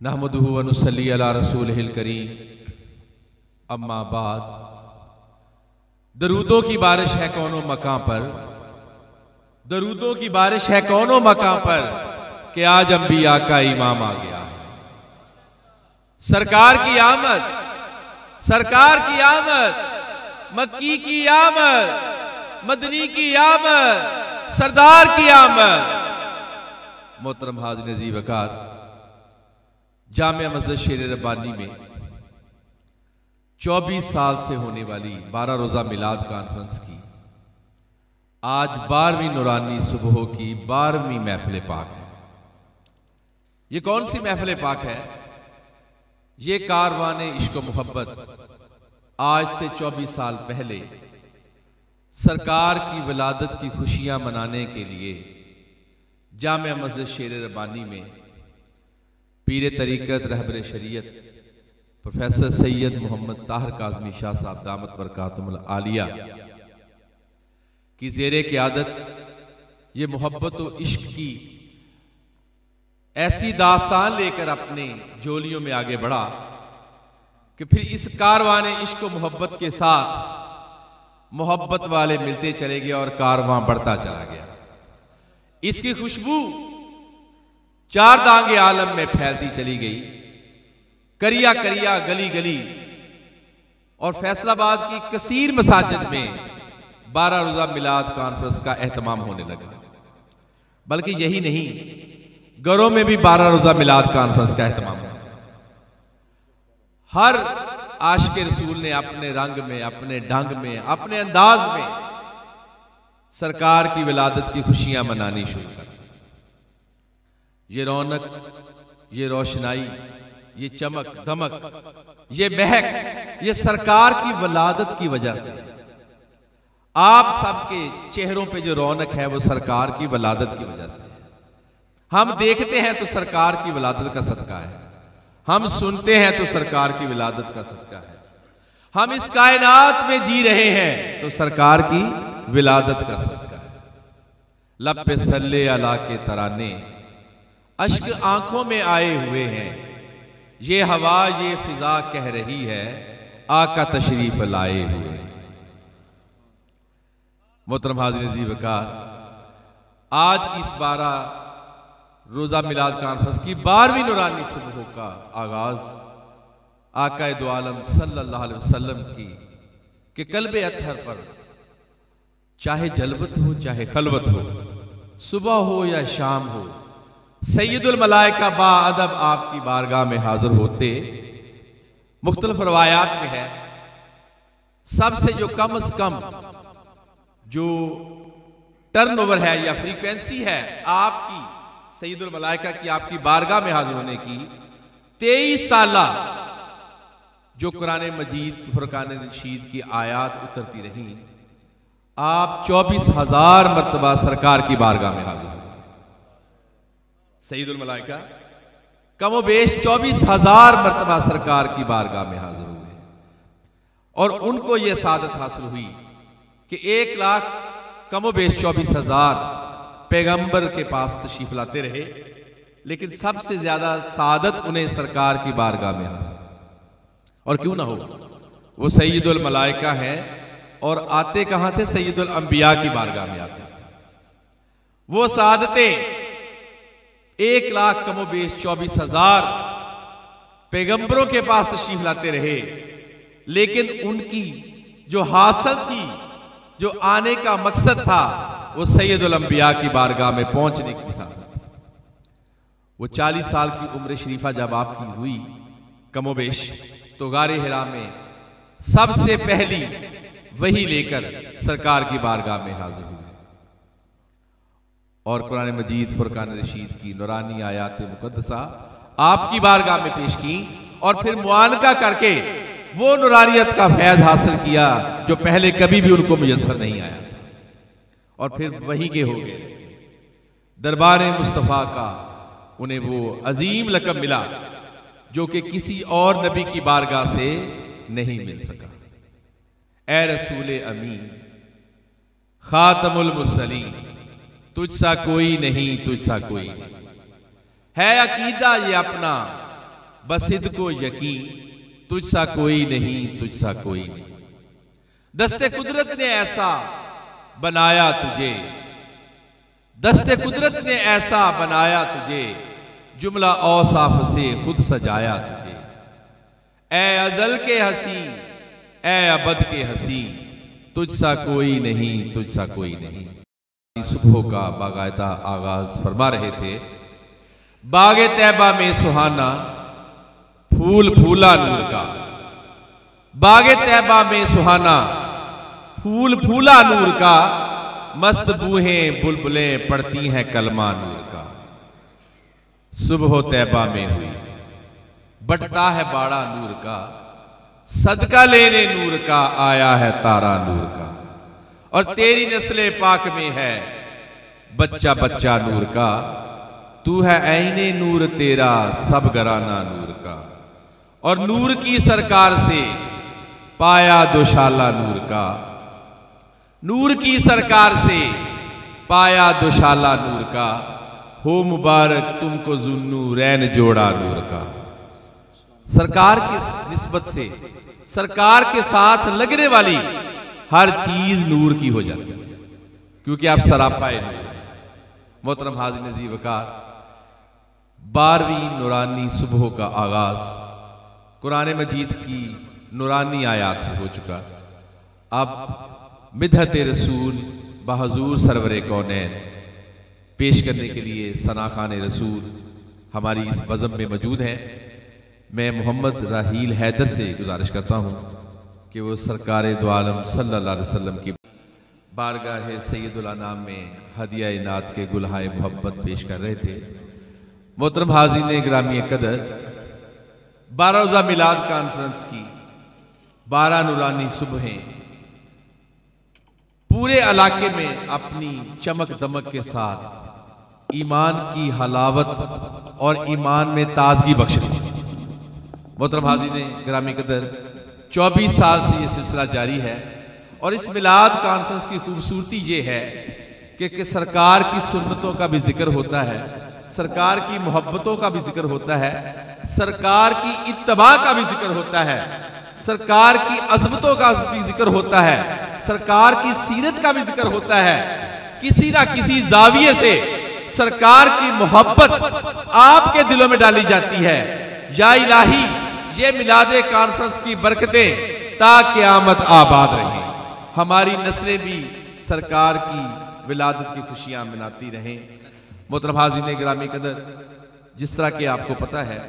नहमदुहु व नुसल्ली अला रसूलिहिल करीम, अम्मा बाद। दरूदों की बारिश है कौनो मकां पर, दरूदों की बारिश है कौनो मकां पर, कि आज अंबिया का इमाम आ गया है। सरकार की आमद, सरकार की आमद, मक्की की आमद, मदनी की आमद, सरदार की आमद। मोहतरम हाज़िरीन अज़ीज़ वक़ार, जामिया मस्जिद शेर रब्बानी में 24 साल से होने वाली 12 रोज़ा मिलाद कॉन्फ्रेंस की आज 12वीं नूरानी सुबह की 12वीं महफिल पाक है। ये कौन सी महफिल पाक है? ये कारवान इश्क व मोहब्बत आज से 24 साल पहले सरकार की विलादत की खुशियां मनाने के लिए जामिया मस्जिद शेर रब्बानी में पीर तरीक़त रहबर शरीयत प्रोफेसर सैयद मोहम्मद ताहिर काज़मी शाह साहब दामत बरकातुहुल आलिया की ज़ेरे क़ियादत ये मोहब्बत व इश्क की ऐसी दास्तान लेकर अपने जोलियों में आगे बढ़ा कि फिर इस कारवान इश्क व मोहब्बत के साथ मोहब्बत वाले मिलते चले गए और कारवां बढ़ता चला गया। इसकी खुशबू चार दांगे आलम में फैलती चली गई। करिया करिया गली गली और फैसलाबाद की कसीर मसाजिद में 12 रोज़ा मिलाद कॉन्फ्रेंस का एहतमाम होने लगा। बल्कि यही नहीं, घरों में भी 12 रोज़ा मिलाद कॉन्फ्रेंस का एहतमाम हुआ। हर आशिक रसूल ने अपने रंग में, अपने ढंग में, अपने अंदाज में सरकार की विलादत की खुशियां मनानी शुरू कर। ये रौनक, ये रोशनाई, ये चमक दमक, ये महक, ये सरकार की विलादत की वजह से। आप सबके चेहरों पे जो रौनक है वो सरकार की विलादत की वजह से। हम देखते हैं तो सरकार की विलादत का सदका है, हम सुनते हैं तो सरकार की विलादत का सदका है, हम इस कायनात में जी रहे हैं तो सरकार की विलादत का सदका है। लब पे सल्ले अला के तराने अश्क आंखों में आए हुए हैं, ये हवा ये फिजा कह रही है आका तशरीफ लाए हुए। मोहतरम हाज़िरीन अज़ीज़ वक़ार, आज की इस 12 रोज़ा मिलाद कॉन्फ्रेंस की 12वीं नूरानी सुबह का आगाज आका दो आलम सल्लल्लाहु अलैहि वसल्लम की के कल्बे अतहर पर, चाहे जलवत हो चाहे खलवत हो, सुबह हो या शाम हो, सैयदुल मलाइका बाअदब आपकी बारगाह में हाजिर होते। मुख्तलिफ रवायात में है सबसे जो कम से कम जो टर्नओवर है या फ्रीक्वेंसी है आपकी सैयदुल मलाइका की आपकी बारगाह में हाजिर होने की 23 साला जो कुरान मजीद फुरकान रशीद की आयात उतरती रही, आप 24,000 मरतबा सरकार की बारगाह में हाजिर हुए। सैयदुल मलाइका कमोबेश 24,000 मरतबा सरकार की बारगाह में हाजिर हुए और उनको यह सादत हासिल हुई कि 1 लाख कमोबेश 24,000 पैगंबर के पास तशरीफ लाते रहे, लेकिन सबसे ज्यादा सादत उन्हें सरकार की बारगाह में हासिल। और क्यों ना हो, वो सैयदुल मलाइका हैं और आते कहां थे? सैयदुल अंबिया की बारगाह में आते। वो सादतें 1 लाख कमोबेश 24,000 पैगंबरों के पास तशरीफ लाते रहे, लेकिन उनकी जो हासिल थी, जो आने का मकसद था, वो सैयदुल अंबिया की बारगाह में पहुंचने की सादत। वो 40 साल की उम्र शरीफा जब आपकी हुई कमोबेश, तो गारे हिरा में सबसे पहली वही लेकर सरकार की बारगाह में हाजिर हुए और कुरान मजीद फुरकान रशीद की नूरानी आयात मुकद्दसा आपकी बारगाह में पेश की और फिर मुआनका करके वो नूरानियत का फैज हासिल किया जो पहले कभी भी उनको मुयस्सर नहीं आया था। और फिर वही के हो गए दरबार मुस्तफ़ा का उन्हें वो अजीम लक़ब मिला जो कि किसी और नबी की बारगाह से नहीं मिल सका। ए रसूल अमीन खातमुल मुरसलीन, तुझसा कोई नहीं, तुझसा कोई नहीं। है अकीदा ये अपना बसिद को यकीन तुझसा कोई नहीं, तुझसा कोई नहीं। दस्ते कुदरत ने ऐसा बनाया तुझे, दस्ते कुदरत ने ऐसा बनाया तुझे, जुमला औसाफ से खुद सजाया तुझे। ए अजल के हसी, ए अबद के हसी, तुझसा कोई नहीं, तुझसा कोई नहीं। सुबह का बाकायदा आगाज फरमा रहे थे। बागे तैबा में सुहाना फूल फूला नूर का, बागे तैबा में सुहाना फूल फूला नूर का, मस्त बूहें बुलबुलें पढ़ती हैं कलमा नूर का। सुबह तैबा में हुई बटता है बाड़ा नूर का, सदका लेने नूर का आया है तारा नूर का। और तेरी नस्ले पाक में है बच्चा बच्चा नूर का, तू है ऐने नूर तेरा सब घराना नूर का। और नूर की सरकार से पाया दोशाला नूर का, नूर की सरकार से पाया दोशाला नूर का। हो मुबारक तुमको जुन्नूरैन जोड़ा नूर का। सरकार की निस्बत से सरकार के साथ लगने वाली हर चीज नूर की हो जाती है, क्योंकि आप सरापाए नूर। मोहतरम हाज़िरीन अज़ीज़ वक़ार, 12वीं नूरानी सुबह का आगाज कुरान मजीद की नूरानी आयात से हो चुका। अब मिदहत रसूल बहजूर सरवर कौनैन पेश करने के लिए सनाखान रसूल हमारी इस बज़म में मौजूद हैं। मैं मोहम्मद राहील हैदर से गुजारिश करता हूँ कि वो सरकार दो आलम सल्लल्लाहु अलैहि वसल्लम की बारगाह सैयदुल अनाम में हदिया नात के गुलहाए मोहब्बत पेश कर रहे थे। मोहतरम हाज़िरीन गिरामी कदर, 12 रोज़ा मिलाद कॉन्फ्रेंस की 12 नूरानी सुबहें पूरे इलाके में अपनी चमक दमक के साथ ईमान की हलावत और ईमान में ताजगी बख्श रही। मोहतरम हाज़िरीन गिरामी कदर, 24 साल से ये सिलसिला जारी है। और इस मिलाद कॉन्फ्रेंस की खूबसूरती ये है कि सरकार की सुन्नतों का भी जिक्र होता है, सरकार की मोहब्बतों का भी जिक्र होता है, सरकार की इत्तबा का भी जिक्र होता है, सरकार की अज़मतों का भी जिक्र होता है, सरकार की सीरत का भी जिक्र होता है। किसी ना किसी जाविये से सरकार की मोहब्बत आपके दिलों में डाली जाती है। या इलाही, ये मिलादे कॉन्फ्रेंस की बरकतें ता क़यामत आबाद रहें। हमारी नस्लें भी सरकार की विलादत की खुशियां मनाती रहें। मोहतरम हाज़िरीन गिरामी कदर, जिस तरह के आपको पता है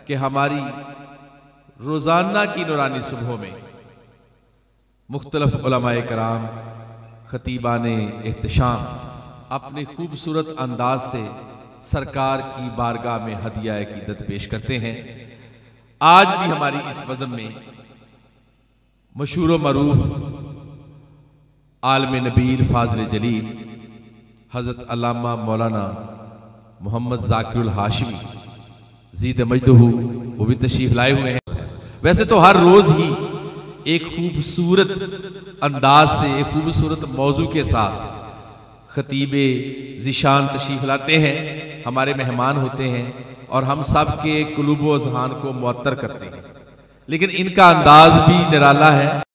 कि हमारी रोजाना की नूरानी सुबह में मुख्तलिफ उलमाए कराम, खतीबाने एहतशाम अपने खूबसूरत अंदाज से सरकार की बारगाह में हदिया अकीदत पेश करते हैं। आज भी हमारी इस बज़म में मशहूर मरूफ आलम नबील फाज़िल जलील हज़रत अल्लामा मौलाना मोहम्मद ज़ाकिरुल हाशिमी ज़ीद मजदहू वो भी तशरीफ लाए हुए हैं। वैसे तो हर रोज़ ही एक खूबसूरत अंदाज से, एक खूबसूरत मौजू के साथ खतीबे ज़िशान तशरीफ लाते हैं, हमारे मेहमान होते हैं और हम सब के कुलूब व ज़हान को मुअत्तर करते हैं। लेकिन इनका अंदाज भी निराला है।